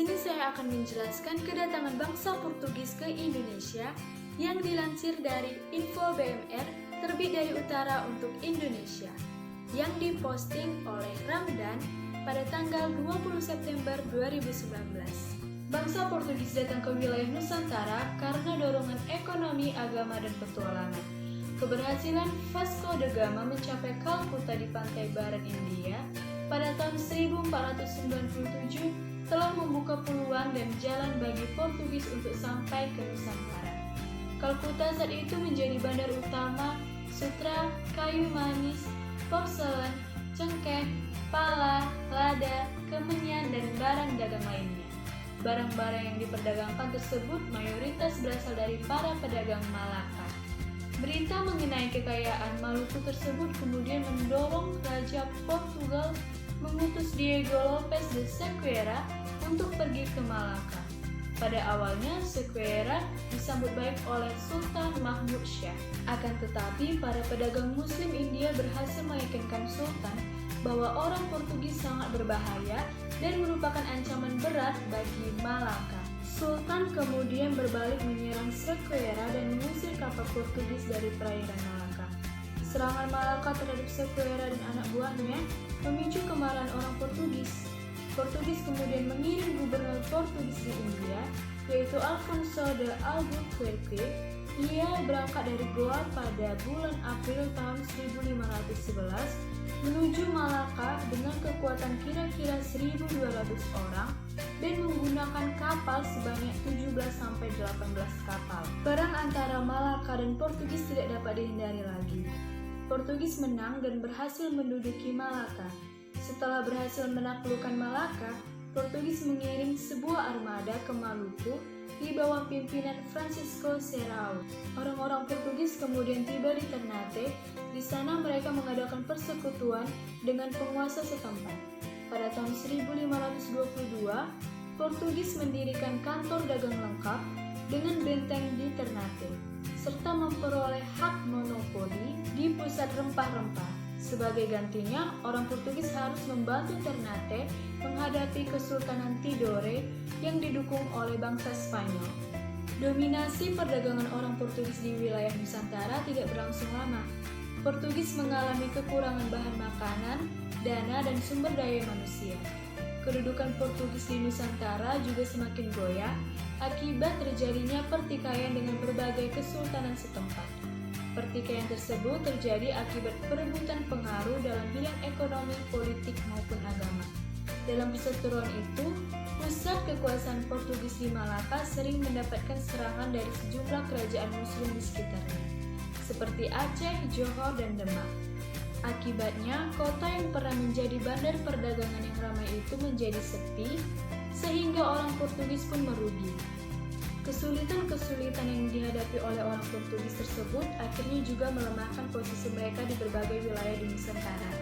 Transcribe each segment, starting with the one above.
sini saya akan menjelaskan kedatangan bangsa Portugis ke Indonesia yang dilansir dari Info BMR terbit dari utara untuk Indonesia yang diposting oleh Ramdan pada tanggal 20 September 2019. Bangsa Portugis datang ke wilayah Nusantara karena dorongan ekonomi, agama, dan petualangan. Keberhasilan Vasco da Gama mencapai Kalkuta di pantai barat India pada tahun 1497 telah membuka peluang dan jalan bagi Portugis untuk sampai ke Nusantara. Kalkuta saat itu menjadi bandar utama sutra, kayu manis, porselen, cengkeh, pala, lada, kemenyan, dan barang dagang lainnya. Barang-barang yang diperdagangkan tersebut mayoritas berasal dari para pedagang Malaka. Berita mengenai kekayaan Maluku tersebut kemudian mendorong Raja Portugal mengutus Diego Lopes de Sequeira untuk pergi ke Malaka. Pada awalnya, Sequeira disambut baik oleh Sultan Mahmud Shah. Akan tetapi, para pedagang Muslim India berhasil meyakinkan Sultan bahwa orang Portugis sangat berbahaya dan merupakan ancaman berat bagi Malaka. Sultan kemudian berbalik menyerang Sequeira dan mengusir kapal Portugis dari perairan Malaka. Serangan Malaka terhadap Sequeira dan anak buahnya memicu kemarahan orang Portugis. Portugis kemudian mengirim gubernur Portugis di India, yaitu Alfonso de Albuquerque. Ia berangkat dari Goa pada bulan April tahun 1511 menuju Malaka dengan kekuatan kira-kira 1.200 orang dan menggunakan kapal sebanyak 17-18 kapal. Perang antara Malaka dan Portugis tidak dapat dihindari lagi. Portugis menang dan berhasil menduduki Malaka. Setelah berhasil menaklukkan Malaka, Portugis mengirim sebuah armada ke Maluku di bawah pimpinan Francisco Serrao. Orang-orang Portugis kemudian tiba di Ternate. Di sana mereka mengadakan persekutuan dengan penguasa setempat. Pada tahun 1522, Portugis mendirikan kantor dagang lengkap dengan benteng di Ternate, serta memperoleh hak monopoli di pusat rempah-rempah. Sebagai gantinya, orang Portugis harus membantu Ternate menghadapi Kesultanan Tidore yang didukung oleh bangsa Spanyol. Dominasi perdagangan orang Portugis di wilayah Nusantara tidak berlangsung lama. Portugis mengalami kekurangan bahan makanan, dana, dan sumber daya manusia. Kedudukan Portugis di Nusantara juga semakin goyah akibat terjadinya pertikaian dengan berbagai kesultanan setempat. Pertikaian tersebut terjadi akibat perebutan pengaruh dalam bidang ekonomi, politik, maupun agama. Dalam perseteruan itu, pusat kekuasaan Portugis di Malaka sering mendapatkan serangan dari sejumlah kerajaan Muslim di sekitarnya, seperti Aceh, Johor, dan Demak. Akibatnya, kota yang pernah menjadi bandar perdagangan yang ramai itu menjadi sepi, sehingga orang Portugis pun merugi. Kesulitan-kesulitan yang dihadapi oleh orang Portugis tersebut akhirnya juga melemahkan posisi mereka di berbagai wilayah di Nusantara.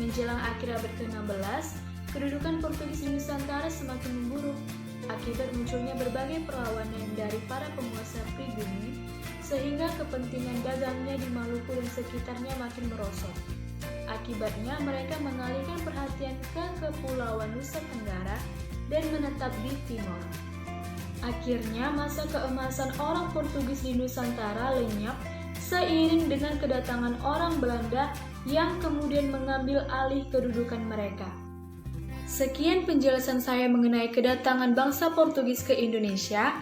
Menjelang akhir abad ke-16, kedudukan Portugis di Nusantara semakin memburuk akibat munculnya berbagai perlawanan dari para penguasa pribumi, sehingga kepentingan dagangnya di Maluku dan sekitarnya makin merosot. Akibatnya mereka mengalihkan perhatian ke Kepulauan Nusa Tenggara dan menetap di Timor. Akhirnya masa keemasan orang Portugis di Nusantara lenyap seiring dengan kedatangan orang Belanda yang kemudian mengambil alih kedudukan mereka. Sekian penjelasan saya mengenai kedatangan bangsa Portugis ke Indonesia.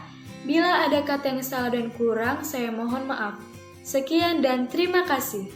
Bila ada kata yang salah dan kurang, saya mohon maaf. Sekian dan terima kasih.